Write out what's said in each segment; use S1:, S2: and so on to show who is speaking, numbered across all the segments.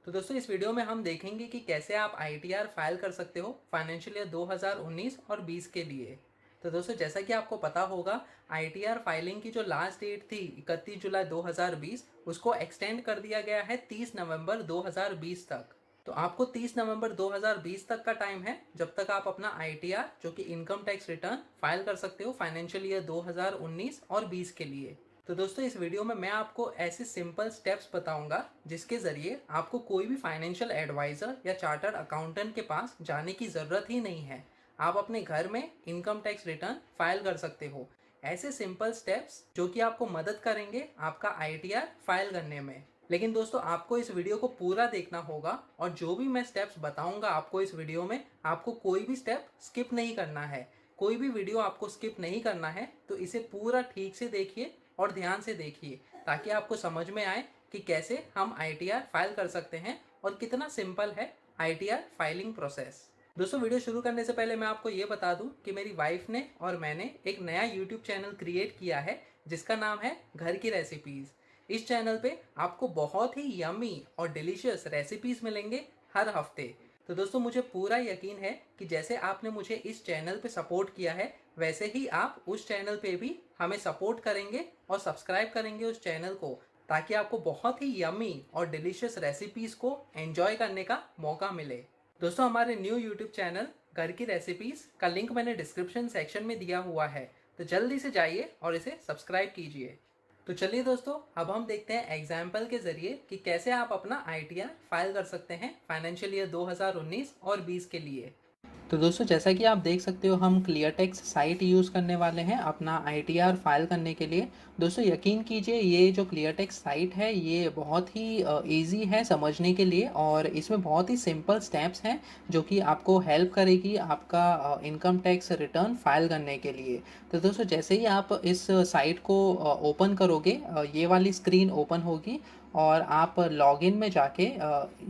S1: तो दोस्तों इस वीडियो में हम देखेंगे कि कैसे आप आईटीआर फाइल कर सकते हो फाइनेंशियल ईयर 2019 और 20 के लिए। तो दोस्तों जैसा कि आपको पता होगा, आईटीआर फाइलिंग की जो लास्ट डेट थी 31 जुलाई 2020, उसको एक्सटेंड कर दिया गया है 30 नवंबर 2020 तक। तो आपको 30 नवंबर 2020 तक का टाइम है जब तक आप अपना आईटीआर जो कि इनकम टैक्स रिटर्न फाइल कर सकते हो फाइनेंशियल ईयर 2019 और 20 के लिए। तो दोस्तों इस वीडियो में मैं आपको ऐसे सिंपल स्टेप्स बताऊंगा जिसके ज़रिए आपको कोई भी फाइनेंशियल एडवाइज़र या चार्टर्ड अकाउंटेंट के पास जाने की ज़रूरत ही नहीं है। आप अपने घर में इनकम टैक्स रिटर्न फाइल कर सकते हो। ऐसे सिंपल स्टेप्स जो कि आपको मदद करेंगे आपका आईटीआर फाइल करने में। लेकिन दोस्तों आपको इस वीडियो को पूरा देखना होगा और जो भी मैं स्टेप्स बताऊंगा आपको इस वीडियो में, आपको कोई भी स्टेप स्किप नहीं करना है। कोई भी वीडियो आपको स्किप नहीं करना है, तो इसे पूरा ठीक से देखिए और ध्यान से देखिए ताकि आपको समझ में आए कि कैसे हम आईटीआर फाइल कर सकते हैं और कितना सिंपल है आईटीआर फाइलिंग प्रोसेस। दोस्तों वीडियो शुरू करने से पहले मैं आपको ये बता दूं कि मेरी वाइफ ने और मैंने एक नया यूट्यूब चैनल क्रिएट किया है जिसका नाम है घर की रेसिपीज़। इस चैनल पे आपको बहुत ही यमी और डिलीशियस रेसिपीज़ मिलेंगे हर हफ्ते। तो दोस्तों मुझे पूरा यकीन है कि जैसे आपने मुझे इस चैनल पे सपोर्ट किया है, वैसे ही आप उस चैनल पे भी हमें सपोर्ट करेंगे और सब्सक्राइब करेंगे उस चैनल को, ताकि आपको बहुत ही यमी और डिलीशियस रेसिपीज़ को एंजॉय करने का मौका मिले। दोस्तों हमारे न्यू यूट्यूब चैनल घर की रेसिपीज़ का लिंक मैंने डिस्क्रिप्शन सेक्शन में दिया हुआ है, तो जल्दी से जाइए और इसे सब्सक्राइब कीजिए। तो चलिए दोस्तों अब हम देखते हैं एग्जाम्पल के ज़रिए कि कैसे आप अपना आईटीआर फाइल कर सकते हैं फाइनेंशियल ईयर 2019 और 20 के लिए। तो दोस्तों जैसा कि आप देख सकते हो, हम क्लियरटेक्स साइट यूज़ करने वाले हैं अपना आईटीआर फाइल करने के लिए। दोस्तों यकीन कीजिए, ये जो क्लियरटेक्स साइट है ये बहुत ही इजी है समझने के लिए और इसमें बहुत ही सिंपल स्टेप्स हैं जो कि आपको हेल्प करेगी आपका इनकम टैक्स रिटर्न फाइल करने के लिए। तो दोस्तों जैसे ही आप इस साइट को ओपन करोगे, ये वाली स्क्रीन ओपन होगी और आप लॉगिन में जाके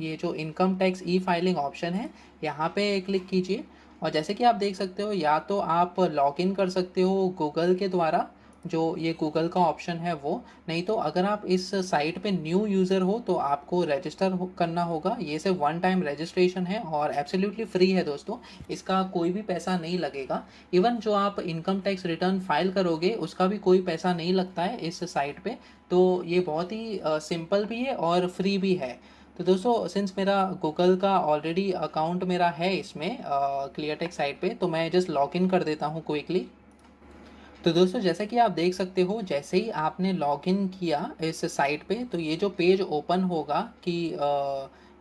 S1: ये जो income tax e filing option है यहाँ पे क्लिक कीजिए। और जैसे कि आप देख सकते हो, या तो आप लॉगिन कर सकते हो गूगल के द्वारा, जो ये गूगल का ऑप्शन है वो। नहीं तो अगर आप इस साइट पे न्यू यूज़र हो तो आपको रजिस्टर करना होगा। ये सिर्फ वन टाइम रजिस्ट्रेशन है और एब्सोल्युटली फ्री है दोस्तों, इसका कोई भी पैसा नहीं लगेगा। इवन जो आप इनकम टैक्स रिटर्न फाइल करोगे उसका भी कोई पैसा नहीं लगता है इस साइट पे। तो ये बहुत ही सिंपल भी है और फ्री भी है। तो दोस्तों सिंस मेरा गूगल का ऑलरेडी अकाउंट मेरा है इसमें क्लियरटेक्स साइट पे, तो मैं जस्ट लॉगिन कर देता हूँ क्विकली। तो दोस्तों जैसा कि आप देख सकते हो, जैसे ही आपने लॉगिन किया इस साइट पे तो ये जो पेज ओपन होगा कि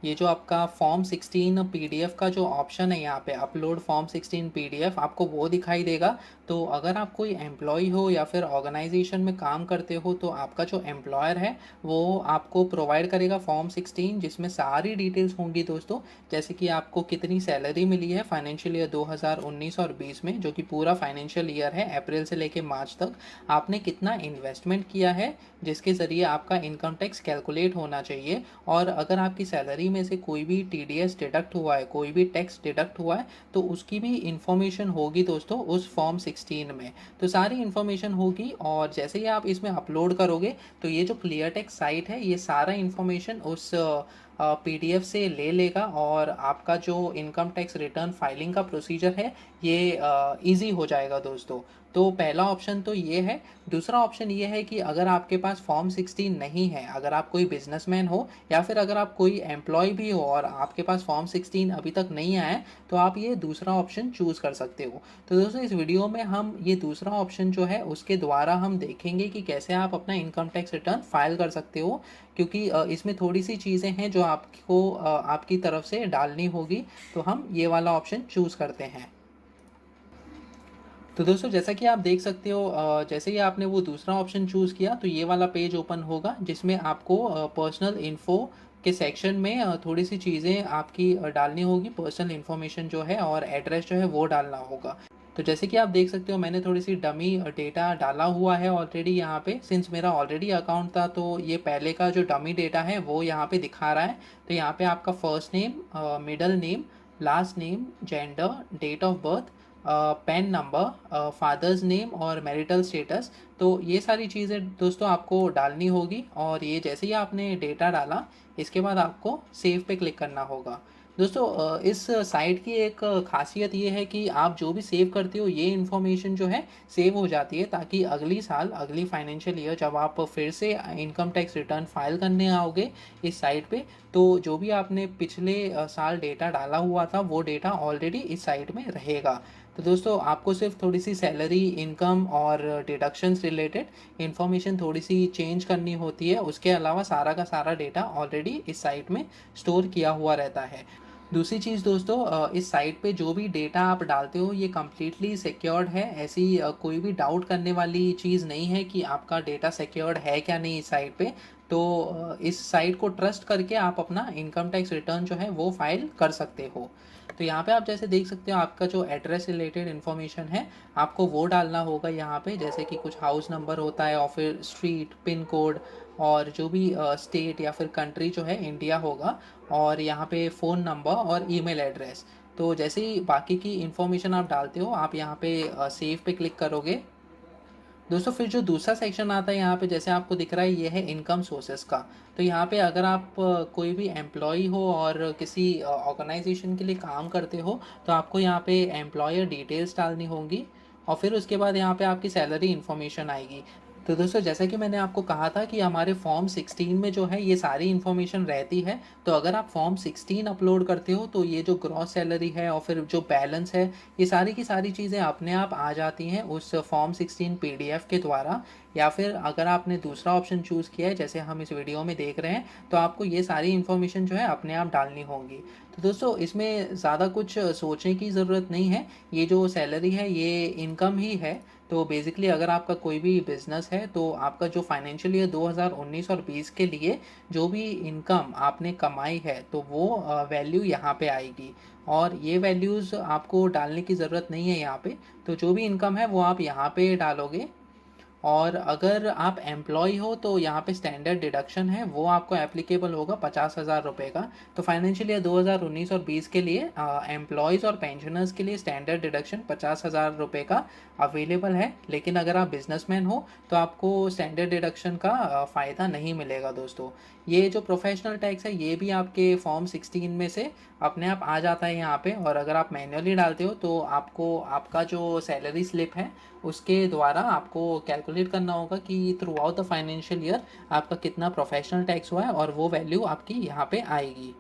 S1: ये जो आपका फॉर्म 16 पीडीएफ का जो ऑप्शन है यहाँ पे अपलोड फॉर्म 16 पीडीएफ, आपको वो दिखाई देगा। तो अगर आप कोई एम्प्लॉय हो या फिर ऑर्गेनाइजेशन में काम करते हो तो आपका जो एम्प्लॉयर है वो आपको प्रोवाइड करेगा फॉर्म 16, जिसमें सारी डिटेल्स होंगी दोस्तों। जैसे कि आपको कितनी सैलरी मिली है फाइनेंशियल ईयर 2019 और 20 में, जो कि पूरा फाइनेंशियल ईयर है अप्रैल से लेके मार्च तक। आपने कितना इन्वेस्टमेंट किया है जिसके ज़रिए आपका इनकम टैक्स कैलकुलेट होना चाहिए। और अगर आपकी सैलरी में से कोई भी टीडीएस डिडक्ट हुआ है, कोई भी टैक्स डिडक्ट हुआ है, तो उसकी भी इंफॉर्मेशन होगी दोस्तों उस फॉर्म 16 में। तो सारी इन्फॉर्मेशन होगी और जैसे ही आप इसमें अपलोड करोगे तो ये जो क्लियर टेक्स साइट है ये सारा इन्फॉर्मेशन उस पीडीएफ से ले लेगा और आपका जो इनकम टैक्स रिटर्न फाइलिंग का प्रोसीजर है ये इजी हो जाएगा दोस्तों। तो पहला ऑप्शन तो ये है। दूसरा ऑप्शन ये है कि अगर आपके पास फॉर्म 16 नहीं है, अगर आप कोई बिजनेसमैन हो या फिर अगर आप कोई एम्प्लॉय भी हो और आपके पास फॉर्म 16 अभी तक नहीं आया है, तो आप ये दूसरा ऑप्शन चूज़ कर सकते हो। तो दोस्तों इस वीडियो में हम ये दूसरा ऑप्शन जो है उसके द्वारा हम देखेंगे कि कैसे आप अपना इनकम टैक्स रिटर्न फाइल कर सकते हो, क्योंकि इसमें थोड़ी सी चीज़ें हैं जो आपको आपकी तरफ से डालनी होगी। तो हम ये वाला ऑप्शन चूज़ करते हैं। तो दोस्तों जैसा कि आप देख सकते हो, जैसे ही आपने वो दूसरा ऑप्शन चूज़ किया तो ये वाला पेज ओपन होगा जिसमें आपको पर्सनल इन्फो के सेक्शन में थोड़ी सी चीज़ें आपकी डालनी होगी। पर्सनल इन्फॉर्मेशन जो है और एड्रेस जो है वो डालना होगा। तो जैसे कि आप देख सकते हो, मैंने थोड़ी सी डमी डेटा डाला हुआ है ऑलरेडी यहाँ पे। सिंस मेरा ऑलरेडी अकाउंट था तो ये पहले का जो डमी डेटा है वो यहाँ पे दिखा रहा है। तो यहाँ पे आपका first name, middle name, last name, gender, date of birth, PAN number, father's name और मैरिटल स्टेटस। तो ये सारी चीज़ें दोस्तों आपको डालनी होगी, और ये जैसे ही आपने डेटा डाला इसके बाद आपको सेव पे क्लिक करना होगा। दोस्तों इस साइट की एक खासियत ये है कि आप जो भी सेव करते हो ये इन्फॉर्मेशन जो है सेव हो जाती है, ताकि अगली साल अगली फाइनेंशियल ईयर जब आप फिर से इनकम टैक्स रिटर्न फाइल करने आओगे इस साइट पे, तो जो भी आपने पिछले साल डेटा डाला हुआ था वो डेटा ऑलरेडी इस साइट में रहेगा। तो दोस्तों आपको सिर्फ थोड़ी सी सैलरी, इनकम और डिडक्शंस रिलेटेड इन्फॉर्मेशन थोड़ी सी चेंज करनी होती है, उसके अलावा सारा का सारा डेटा ऑलरेडी इस साइट में स्टोर किया हुआ रहता है। दूसरी चीज़ दोस्तों, इस साइट पे जो भी डेटा आप डालते हो ये कम्प्लीटली सिक्योर्ड है। ऐसी कोई भी डाउट करने वाली चीज़ नहीं है कि आपका डेटा सिक्योर्ड है क्या नहीं इस साइट पे। तो इस साइट को ट्रस्ट करके आप अपना इनकम टैक्स रिटर्न जो है वो फाइल कर सकते हो। तो यहाँ पे आप जैसे देख सकते हो आपका जो एड्रेस रिलेटेड इन्फॉर्मेशन है आपको वो डालना होगा यहाँ पे, जैसे कि कुछ हाउस नंबर होता है और फिर स्ट्रीट, पिन कोड, और जो भी स्टेट या फिर कंट्री जो है इंडिया होगा, और यहाँ पे फ़ोन नंबर और ईमेल एड्रेस। तो जैसे ही बाकी की इन्फॉर्मेशन आप डालते हो आप यहाँ पे सेव पे क्लिक करोगे दोस्तों, फिर जो दूसरा सेक्शन आता है यहाँ पे जैसे आपको दिख रहा है ये है इनकम सोर्सेस का। तो यहाँ पे अगर आप कोई भी एम्प्लॉय हो और किसी ऑर्गेनाइजेशन के लिए काम करते हो तो आपको यहाँ पे एम्प्लॉयर डिटेल्स डालनी होंगी, और फिर उसके बाद यहाँ पे आपकी सैलरी इन्फॉर्मेशन आएगी। तो दोस्तों जैसा कि मैंने आपको कहा था कि हमारे फॉर्म 16 में जो है ये सारी इन्फॉर्मेशन रहती है। तो अगर आप फॉर्म 16 अपलोड करते हो तो ये जो ग्रॉस सैलरी है और फिर जो बैलेंस है ये सारी की सारी चीज़ें अपने आप आ जाती हैं उस फॉर्म 16 पीडीएफ के द्वारा। या फिर अगर आपने दूसरा ऑप्शन चूज़ किया है जैसे हम इस वीडियो में देख रहे हैं तो आपको ये सारी इन्फॉर्मेशन जो है अपने आप डालनी होगी। तो दोस्तों इसमें ज़्यादा कुछ सोचने की ज़रूरत नहीं है, ये जो सैलरी है ये इनकम ही है। तो बेसिकली अगर आपका कोई भी बिजनेस है तो आपका जो फाइनेंशियल ईयर 2019 और 20 के लिए जो भी इनकम आपने कमाई है तो वो वैल्यू यहाँ पे आएगी, और ये वैल्यूज़ आपको डालने की ज़रूरत नहीं है यहाँ पे। तो जो भी इनकम है वो आप यहाँ पे डालोगे। और अगर आप एम्प्लॉय हो तो यहाँ पे स्टैंडर्ड डिडक्शन है वो आपको एप्लीकेबल होगा 50,000 रुपये का। तो फाइनेंशियल ईयर 2019 और 20 के लिए एम्प्लॉयज़ और पेंशनर्स के लिए स्टैंडर्ड डिडक्शन 50,000 रुपये का अवेलेबल है। लेकिन अगर आप बिजनेसमैन हो तो आपको स्टैंडर्ड डिडक्शन का फ़ायदा नहीं मिलेगा दोस्तों। ये जो प्रोफेशनल टैक्स है ये भी आपके फॉर्म 16 में से अपने आप आ जाता है यहाँ पे, और अगर आप मैन्युअली डालते हो तो आपको आपका जो सैलरी स्लिप है उसके द्वारा आपको कैलकुलेट करना होगा कि through out the financial year आपका कितना प्रोफेशनल टैक्स हुआ है, और वो वैल्यू आपकी यहाँ पे आएगी।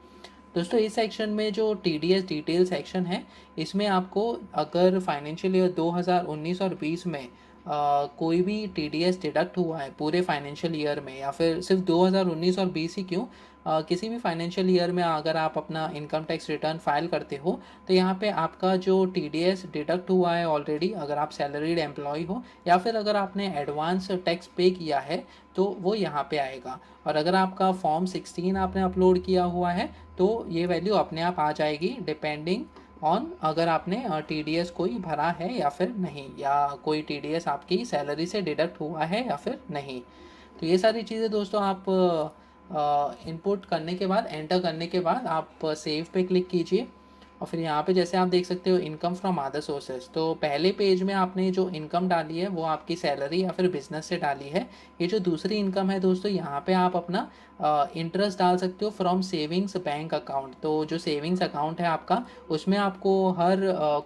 S1: दोस्तों इस सेक्शन में जो टीडीएस डिटेल सेक्शन है इसमें आपको अगर फाइनेंशियल ईयर 2019 और 20 में कोई भी टीडीएस डिडक्ट हुआ है पूरे फाइनेंशियल ईयर में, या फिर सिर्फ 2019 और 20 ही क्यों, किसी भी फाइनेंशियल ईयर में अगर आप अपना इनकम टैक्स रिटर्न फाइल करते हो तो यहाँ पे आपका जो टीडीएस डिडक्ट हुआ है ऑलरेडी, अगर आप सैलरीड एम्प्लॉय हो या फिर अगर आपने एडवांस टैक्स पे किया है तो वो यहाँ पे आएगा। और अगर आपका फॉर्म 16 आपने अपलोड किया हुआ है तो ये वैल्यू अपने आप आ जाएगी डिपेंडिंग ऑन अगर आपने टीडीएस कोई भरा है या फिर नहीं, या कोई टीडीएस आपकी सैलरी से डिडक्ट हुआ है या फिर नहीं। तो ये सारी चीज़ें दोस्तों आप इनपुट करने के बाद, एंटर करने के बाद आप सेव पे क्लिक कीजिए, और फिर यहाँ पे जैसे आप देख सकते हो इनकम फ्रॉम अदर सोर्सेज। तो पहले पेज में आपने जो इनकम डाली है वो आपकी सैलरी या फिर बिजनेस से डाली है। ये जो दूसरी इनकम है दोस्तों यहाँ पे आप अपना इंटरेस्ट डाल सकते हो फ्रॉम सेविंग्स बैंक अकाउंट। तो जो सेविंग्स अकाउंट है आपका उसमें आपको हर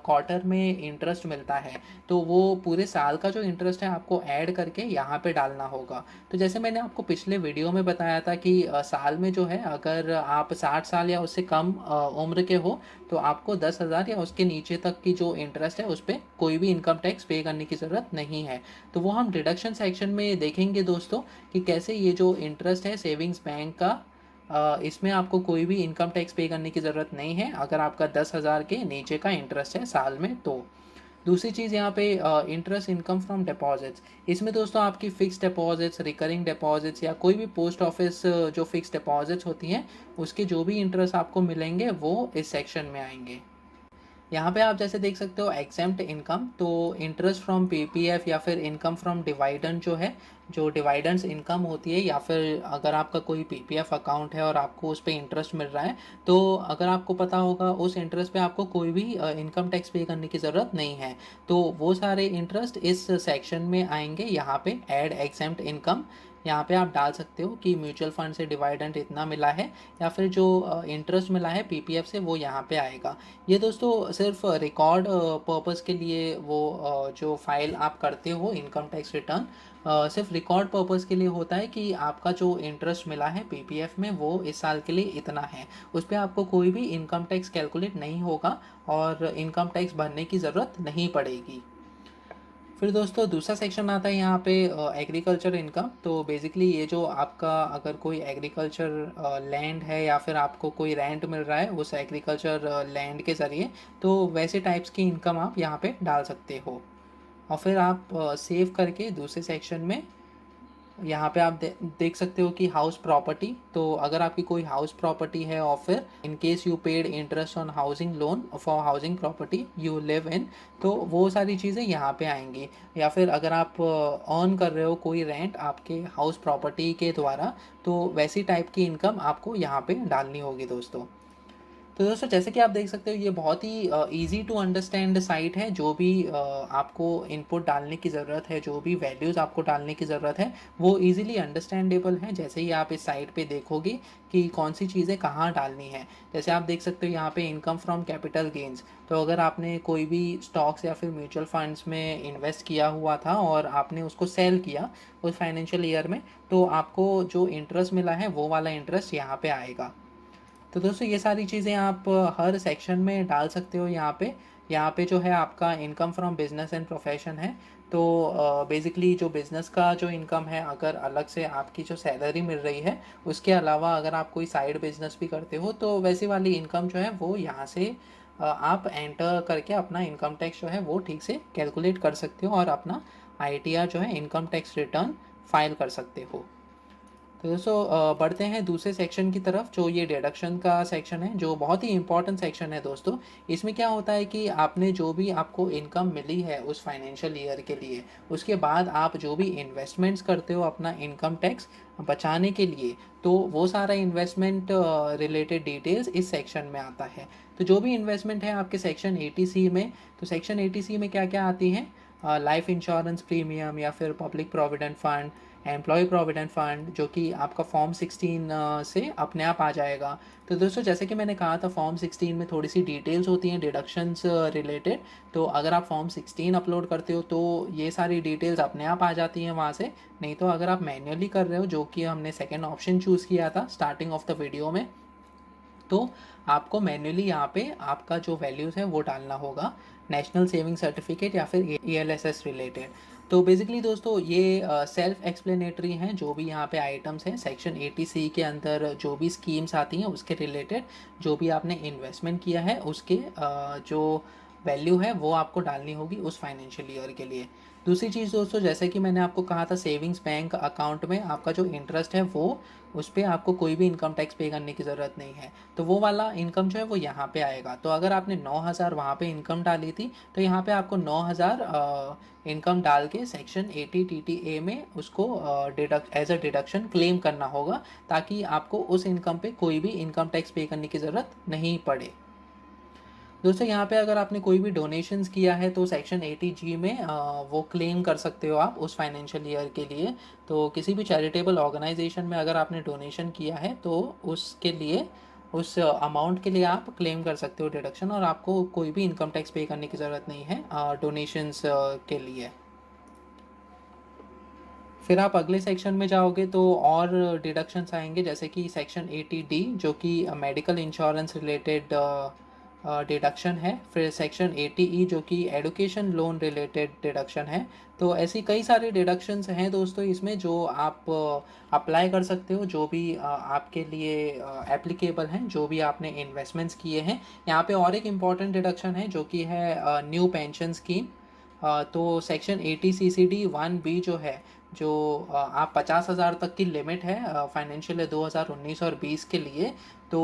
S1: क्वार्टर में इंटरेस्ट मिलता है, तो वो पूरे साल का जो इंटरेस्ट है आपको ऐड करके यहाँ पे डालना होगा। तो जैसे मैंने आपको पिछले वीडियो में बताया था कि साल में जो है अगर आप 60 साल या उससे कम उम्र के हो तो आपको 10,000 या उसके नीचे तक की जो इंटरेस्ट है उस पर कोई भी इनकम टैक्स पे करने की ज़रूरत नहीं है। तो वो हम डिडक्शन सेक्शन में देखेंगे दोस्तों कि कैसे ये जो इंटरेस्ट है सेविंग्स बैंक का, इसमें आपको कोई भी इनकम टैक्स पे करने की ज़रूरत नहीं है अगर आपका 10,000 के नीचे का इंटरेस्ट है साल में। तो दूसरी चीज़ यहाँ पे इंटरेस्ट इनकम फ्रॉम डिपॉजिट्स, इसमें दोस्तों आपकी फ़िक्स डिपॉजिट्स, रिकरिंग डिपॉजिट्स या कोई भी पोस्ट ऑफिस जो फ़िक्स डिपॉजिट्स होती हैं उसके जो भी इंटरेस्ट आपको मिलेंगे वो इस सेक्शन में आएंगे। यहाँ पे आप जैसे देख सकते हो एग्जेम्प्ट इनकम, तो इंटरेस्ट फ्रॉम पीपीएफ या फिर इनकम फ्रॉम डिवाइडेंड जो है, जो डिवाइडेंड्स इनकम होती है, या फिर अगर आपका कोई पीपीएफ अकाउंट है और आपको उस पर इंटरेस्ट मिल रहा है, तो अगर आपको पता होगा उस इंटरेस्ट पे आपको कोई भी इनकम टैक्स पे करने की ज़रूरत नहीं है। तो वो सारे इंटरेस्ट इस सेक्शन में आएंगे। यहाँ पे ऐड एग्जेम्प्ट इनकम, यहाँ पे आप डाल सकते हो कि म्यूचुअल फंड से डिवाइडेंड इतना मिला है, या फिर जो इंटरेस्ट मिला है पीपीएफ से वो यहाँ पे आएगा। ये दोस्तों सिर्फ रिकॉर्ड पर्पस के लिए, वो जो फाइल आप करते हो इनकम टैक्स रिटर्न, सिर्फ रिकॉर्ड पर्पस के लिए होता है कि आपका जो इंटरेस्ट मिला है पीपीएफ में वो इस साल के लिए इतना है। उस पर आपको कोई भी इनकम टैक्स कैलकुलेट नहीं होगा और इनकम टैक्स भरने की ज़रूरत नहीं पड़ेगी। फिर दोस्तों दूसरा सेक्शन आता है यहाँ पे एग्रीकल्चर इनकम। तो बेसिकली ये जो आपका अगर कोई एग्रीकल्चर लैंड है या फिर आपको कोई रेंट मिल रहा है उस एग्रीकल्चर लैंड के ज़रिए, तो वैसे टाइप्स की इनकम आप यहाँ पे डाल सकते हो। और फिर आप सेव करके दूसरे सेक्शन में यहाँ पे आप देख सकते हो कि हाउस प्रॉपर्टी। तो अगर आपकी कोई हाउस प्रॉपर्टी है और फिर in case you paid interest on housing loan for housing property you live in, तो वो सारी चीज़ें यहाँ पे आएंगी। या फिर अगर आप अर्न कर रहे हो कोई रेंट आपके हाउस प्रॉपर्टी के द्वारा, तो वैसी टाइप की इनकम आपको यहाँ पे डालनी होगी दोस्तों। तो दोस्तों जैसे कि आप देख सकते हो ये बहुत ही इजी टू अंडरस्टैंड साइट है। जो भी आपको इनपुट डालने की ज़रूरत है, जो भी वैल्यूज़ आपको डालने की ज़रूरत है, वो इजीली अंडरस्टैंडेबल है। जैसे ही आप इस साइट पे देखोगे कि कौन सी चीज़ें कहाँ डालनी है। जैसे आप देख सकते हो यहाँ पे इनकम फ्रॉम कैपिटल गेंस। तो अगर आपने कोई भी स्टॉक्स या फिर म्यूचुअल फंड्स में इन्वेस्ट किया हुआ था और आपने उसको सेल किया उस फाइनेंशियल ईयर में, तो आपको जो इंटरेस्ट मिला है वो वाला इंटरेस्ट यहाँ पे आएगा। तो दोस्तों ये सारी चीज़ें आप हर सेक्शन में डाल सकते हो। यहाँ पे जो है आपका income from business and profession है। तो बेसिकली जो बिज़नेस का जो इनकम है, अगर अलग से आपकी जो सैलरी मिल रही है उसके अलावा अगर आप कोई साइड बिजनेस भी करते हो, तो वैसी वाली इनकम जो है वो यहाँ से आप एंटर करके अपना इनकम टैक्स जो है वो ठीक से कैलकुलेट कर सकते हो और अपना आईटीआर जो है इनकम टैक्स रिटर्न फाइल कर सकते हो। तो दोस्तों बढ़ते हैं दूसरे सेक्शन की तरफ, जो ये डिडक्शन का सेक्शन है, जो बहुत ही इंपॉर्टेंट सेक्शन है दोस्तों। इसमें क्या होता है कि आपने जो भी आपको इनकम मिली है उस फाइनेंशियल ईयर के लिए, उसके बाद आप जो भी इन्वेस्टमेंट्स करते हो अपना इनकम टैक्स बचाने के लिए, तो वो सारा इन्वेस्टमेंट रिलेटेड डिटेल्स इस सेक्शन में आता है। तो जो भी इन्वेस्टमेंट है आपके सेक्शन 80C में, तो सेक्शन 80C में क्या क्या आती हैं? लाइफ इंश्योरेंस प्रीमियम या फिर public provident fund, employ provident fund, जो कि आपका फॉर्म 16 से अपने आप आ जाएगा। तो दोस्तों जैसे कि मैंने कहा था फॉर्म 16 में थोड़ी सी डिटेल्स होती हैं डिडक्शंस रिलेटेड। तो अगर आप फॉर्म 16 अपलोड करते हो तो ये सारी डिटेल्स अपने आप आ जाती हैं वहाँ से। नहीं तो अगर आप मैन्युअली कर रहे हो, जो कि हमने सेकेंड ऑप्शन चूज़ किया था स्टार्टिंग ऑफ द वीडियो में, तो आपको मैन्युअली यहाँ पे आपका जो वैल्यूज़ है वो डालना होगा, नेशनल सेविंग सर्टिफिकेट या फिर ELSS रिलेटेड। तो बेसिकली दोस्तों ये सेल्फ एक्सप्लेनेटरी हैं, जो भी यहाँ पे आइटम्स हैं सेक्शन 80C के अंदर जो भी स्कीम्स आती हैं उसके रिलेटेड, जो भी आपने इन्वेस्टमेंट किया है उसके जो वैल्यू है वो आपको डालनी होगी उस फाइनेंशियल ईयर के लिए। दूसरी चीज़ दोस्तों, जैसे कि मैंने आपको कहा था सेविंग्स बैंक अकाउंट में आपका जो इंटरेस्ट है वो, उस पर आपको कोई भी इनकम टैक्स पे करने की ज़रूरत नहीं है। तो वो वाला इनकम जो है वो यहाँ पे आएगा। तो अगर आपने 9,000 वहाँ पे इनकम डाली थी, तो यहाँ पे आपको 9,000 इनकम डाल के सेक्शन 80TTA में उसको एज अ डिडक्शन क्लेम करना होगा, ताकि आपको उस इनकम पे कोई भी इनकम टैक्स पे करने की ज़रूरत नहीं पड़े। दोस्तों यहाँ पे अगर आपने कोई भी डोनेशंस किया है तो सेक्शन 80G में वो क्लेम कर सकते हो आप उस फाइनेंशियल ईयर के लिए। तो किसी भी चैरिटेबल ऑर्गेनाइजेशन में अगर आपने डोनेशन किया है तो उसके लिए, उस अमाउंट के लिए आप क्लेम कर सकते हो डिडक्शन, और आपको कोई भी इनकम टैक्स पे करने की ज़रूरत नहीं है डोनेशंस के लिए। फिर आप अगले सेक्शन में जाओगे तो और डिडक्शंस आएंगे, जैसे कि सेक्शन 80D जो कि मेडिकल इंश्योरेंस रिलेटेड डिडक्शन है। फिर सेक्शन 80E जो कि एडुकेशन लोन रिलेटेड डिडक्शन है। तो ऐसी कई सारे डिडक्शंस हैं दोस्तों इसमें, जो आप अप्लाई कर सकते हो, जो भी आपके लिए एप्लीकेबल हैं, जो भी आपने इन्वेस्टमेंट्स किए हैं। यहाँ पे और एक इम्पॉर्टेंट डिडक्शन है जो कि है न्यू पेंशन स्कीम। तो सेक्शन 80CCD 1B जो है, जो आप 50,000 तक की लिमिट है फाइनेंशियल 2019 और 20 के लिए, तो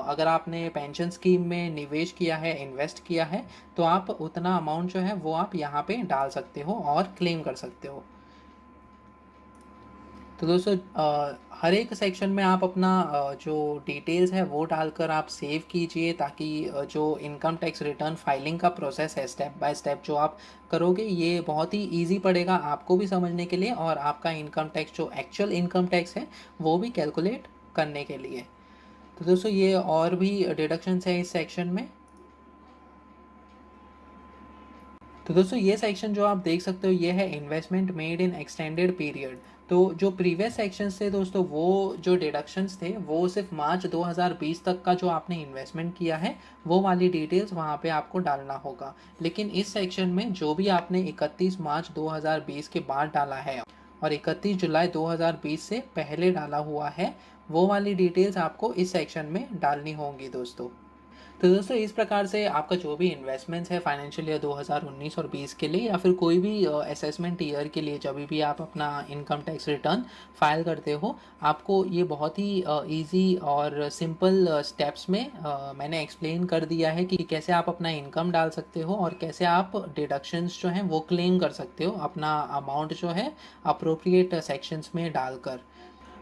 S1: अगर आपने पेंशन स्कीम में निवेश किया है, इन्वेस्ट किया है, तो आप उतना अमाउंट जो है वो आप यहाँ पे डाल सकते हो और क्लेम कर सकते हो। तो दोस्तों हर एक सेक्शन में आप अपना जो डिटेल्स है वो डालकर आप सेव कीजिए, ताकि जो इनकम टैक्स रिटर्न फाइलिंग का प्रोसेस है स्टेप बाय स्टेप जो आप करोगे, ये बहुत ही इजी पड़ेगा आपको भी समझने के लिए, और आपका इनकम टैक्स जो एक्चुअल इनकम टैक्स है वो भी कैलकुलेट करने के लिए। तो दोस्तों ये और भी डिडक्शंस है इस सेक्शन में। तो दोस्तों ये सेक्शन जो आप देख सकते हो ये है investment made in extended period. तो जो प्रीवियस सेक्शंस थे दोस्तों, वो जो डिडक्शंस थे वो सिर्फ मार्च 2020 तक का जो आपने इन्वेस्टमेंट किया है वो वाली डिटेल्स वहाँ पे आपको डालना होगा। लेकिन इस सेक्शन में जो भी आपने 31 मार्च 2020 के बाद डाला है और 31 जुलाई 2020 से पहले डाला हुआ है, वो वाली डिटेल्स आपको इस सेक्शन में डालनी होंगी दोस्तों। तो दोस्तों इस प्रकार से आपका जो भी इन्वेस्टमेंट्स है फाइनेंशियल ईयर 2019 और 20 के लिए, या फिर कोई भी असेसमेंट ईयर के लिए, जब भी आप अपना इनकम टैक्स रिटर्न फाइल करते हो, आपको ये बहुत ही इजी और सिंपल स्टेप्स में मैंने एक्सप्लेन कर दिया है कि कैसे आप अपना इनकम डाल सकते हो और कैसे आप डिडक्शंस जो हैं वो क्लेम कर सकते हो अपना अमाउंट जो है अप्रोप्रिएट सेक्शंस में डालकर।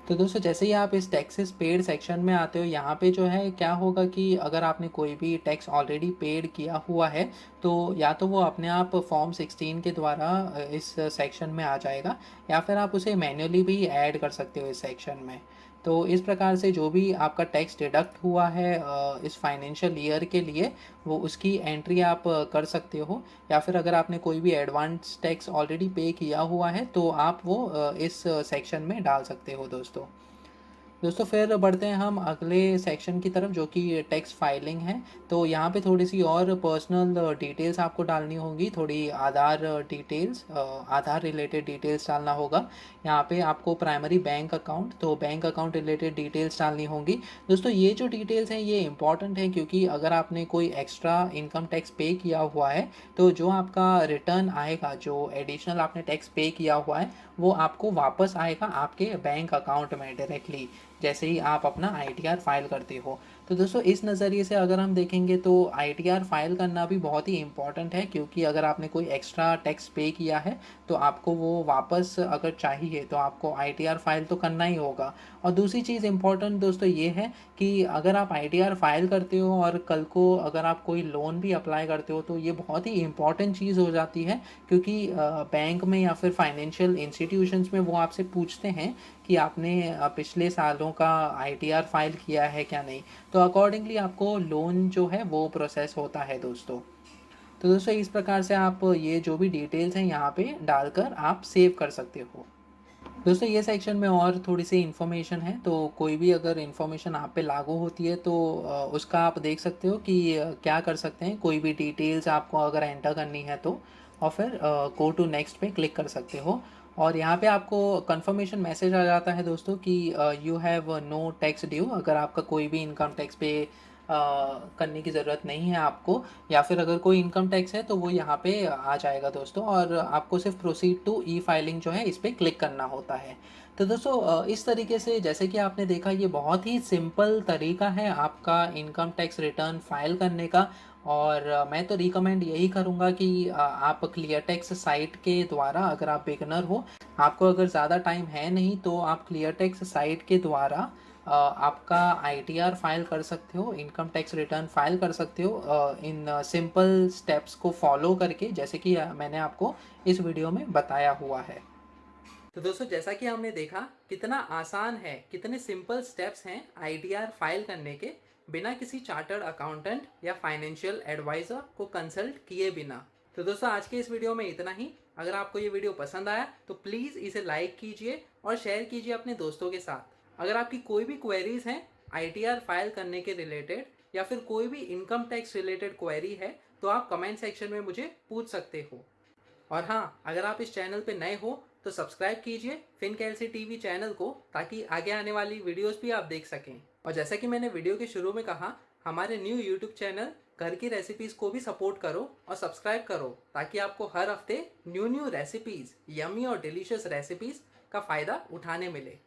S1: तो दोस्तों जैसे ही आप इस टैक्सेस पेड सेक्शन में आते हो, यहाँ पे जो है क्या होगा कि अगर आपने कोई भी टैक्स ऑलरेडी पेड किया हुआ है, तो या तो वो अपने आप फॉर्म 16 के द्वारा इस सेक्शन में आ जाएगा, या फिर आप उसे मैन्युअली भी ऐड कर सकते हो इस सेक्शन में। तो इस प्रकार से जो भी आपका टैक्स डिडक्ट हुआ है इस फाइनेंशियल ईयर के लिए, वो उसकी एंट्री आप कर सकते हो, या फिर अगर आपने कोई भी एडवांस टैक्स ऑलरेडी पे किया हुआ है तो आप वो इस सेक्शन में डाल सकते हो दोस्तों। दोस्तों फिर बढ़ते हैं हम अगले सेक्शन की तरफ, जो कि टैक्स फाइलिंग है। तो यहाँ पे थोड़ी सी और पर्सनल डिटेल्स आपको डालनी होगी, थोड़ी आधार डिटेल्स, आधार रिलेटेड डिटेल्स डालना होगा। यहाँ पे आपको प्राइमरी बैंक अकाउंट, तो बैंक अकाउंट रिलेटेड डिटेल्स डालनी होंगी। दोस्तों ये जो डिटेल्स हैं ये इंपॉर्टेंट है, क्योंकि अगर आपने कोई एक्स्ट्रा इनकम टैक्स पे किया हुआ है, तो जो आपका रिटर्न आएगा, जो एडिशनल आपने टैक्स पे किया हुआ है, वो आपको वापस आएगा आपके बैंक अकाउंट में डायरेक्टली, जैसे ही आप अपना आईटीआर फाइल करते हो। तो दोस्तों इस नज़रिए से अगर हम देखेंगे तो आईटीआर फाइल करना भी बहुत ही इंपॉर्टेंट है, क्योंकि अगर आपने कोई एक्स्ट्रा टैक्स पे किया है तो आपको वो वापस अगर चाहिए तो आपको आईटीआर फाइल तो करना ही होगा। और दूसरी चीज़ इंपॉर्टेंट दोस्तों ये है कि अगर आप आईटीआर फाइल करते हो और कल को अगर आप कोई लोन भी अप्लाई करते हो, तो ये बहुत ही इंपॉर्टेंट चीज़ हो जाती है, क्योंकि बैंक में या फिर फाइनेंशियल इंस्टीट्यूशंस में वो आपसे पूछते हैं कि आपने पिछले सालों का आईटीआर फाइल किया है क्या नहीं। तो अकॉर्डिंगली आपको लोन जो है वो प्रोसेस होता है दोस्तों। तो दोस्तों इस प्रकार से आप ये जो भी डिटेल्स हैं यहाँ पे डालकर आप सेव कर सकते हो। दोस्तों ये सेक्शन में और थोड़ी सी इन्फॉर्मेशन है, तो कोई भी अगर इन्फॉर्मेशन आप पे लागू होती है तो उसका आप देख सकते हो कि क्या कर सकते हैं। कोई भी डिटेल्स आपको अगर एंटर करनी है तो, और फिर गो टू नेक्स्ट पे क्लिक कर सकते हो, और यहाँ पे आपको कंफर्मेशन मैसेज आ जाता है दोस्तों कि you have no tax due. अगर आपका कोई भी इनकम टैक्स पे करने की ज़रूरत नहीं है आपको, या फिर अगर कोई इनकम टैक्स है तो वो यहाँ पे आ जाएगा दोस्तों, और आपको सिर्फ प्रोसीड टू ई फाइलिंग जो है इस पर क्लिक करना होता है। तो दोस्तों इस तरीके से जैसे कि आपने देखा, ये बहुत ही सिंपल तरीका है आपका इनकम टैक्स रिटर्न फाइल करने का। और मैं तो रिकमेंड यही करूँगा कि आप क्लियर टैक्स साइट के द्वारा, अगर आप बिगनर हो, आपको अगर ज़्यादा टाइम है नहीं, तो आप क्लियर टैक्स साइट के द्वारा आपका आईटीआर फाइल कर सकते हो, इनकम टैक्स रिटर्न फाइल कर सकते हो इन सिंपल स्टेप्स को फॉलो करके, जैसे कि मैंने आपको इस वीडियो में बताया हुआ है। तो दोस्तों जैसा कि हमने देखा कितना आसान है, कितने सिंपल स्टेप्स हैं आईटीआर फाइल करने के, बिना किसी चार्टर्ड अकाउंटेंट या फाइनेंशियल एडवाइज़र को कंसल्ट किए बिना। तो दोस्तों आज के इस वीडियो में इतना ही। अगर आपको ये वीडियो पसंद आया तो प्लीज़ इसे लाइक कीजिए और शेयर कीजिए अपने दोस्तों के साथ। अगर आपकी कोई भी क्वेरीज हैं आईटीआर फाइल करने के रिलेटेड, या फिर कोई भी इनकम टैक्स रिलेटेड क्वेरी है, तो आप कमेंट सेक्शन में मुझे पूछ सकते हो। और हाँ, अगर आप इस चैनल पे नए हो तो सब्सक्राइब कीजिए फिनकेल्सी टीवी चैनल को, ताकि आगे आने वाली वीडियोस भी आप देख सकें। और जैसा कि मैंने वीडियो के शुरू में कहा, हमारे न्यू यूट्यूब चैनल घर की रेसिपीज़ को भी सपोर्ट करो और सब्सक्राइब करो, ताकि आपको हर हफ्ते न्यू रेसिपीज़, यमी और डिलीशियस रेसिपीज़ का फ़ायदा उठाने मिले।